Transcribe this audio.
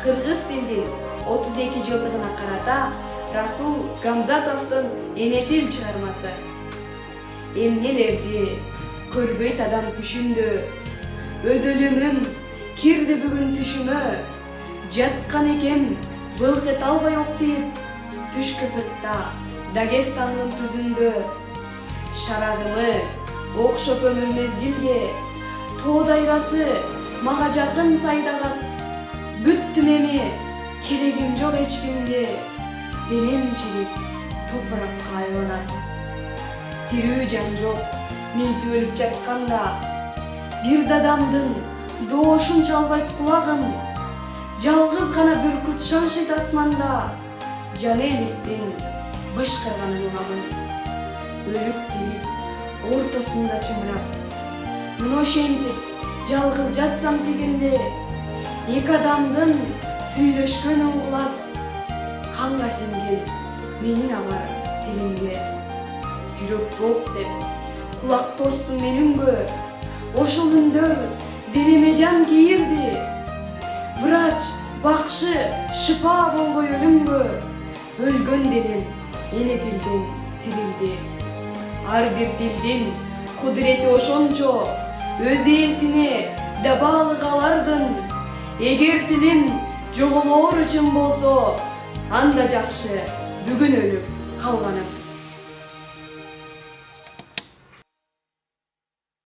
Кыргыз тилдин 32 жылдыгына карата Расул Гамзатовдун Эне тил чыгармасы. Эмнелерди көрбөйт адам түшүндө, өз өлүмүм кирди бүгүн түшүмө, жаткан экен былк эте албай октоюп, түш кызыкта Дагестандын түзүндө. Шарагымы окшоп өмүр мезгилге, тоо дайрасы мага жакын сайдагат. Бүттүм эми, керегим жок эч кимге, денем чирип топуракка айланат. Тирүү жан жок, мен өлүп жатканда, бир дадамдын доошун чалбайт кулагым, жалгыз гана бүркүт шаңшыйт асманда, жан эликтин бышкырганын угамын. Өлүп тирип ортосунда чымырап, мына ошентип жалгыз жатсам тигинде, эки адамдын сүйлөшкөнүн угулап, канга сиңген менин алар тилимге. Жүрөк болт деп кулак тостум мен үнгө, ошол үндөр денеме жан кийирди. Врач, бакшы, шыпа болбой өлүмгө, өлгөн денем эне тилден тирилди. Ар бир тилдин кудурети ошончо, өз ээсине да баалык алардын. Эгер тилим жоголоор үчүн болсо, анда жакшы бүгүн өлүп калганым.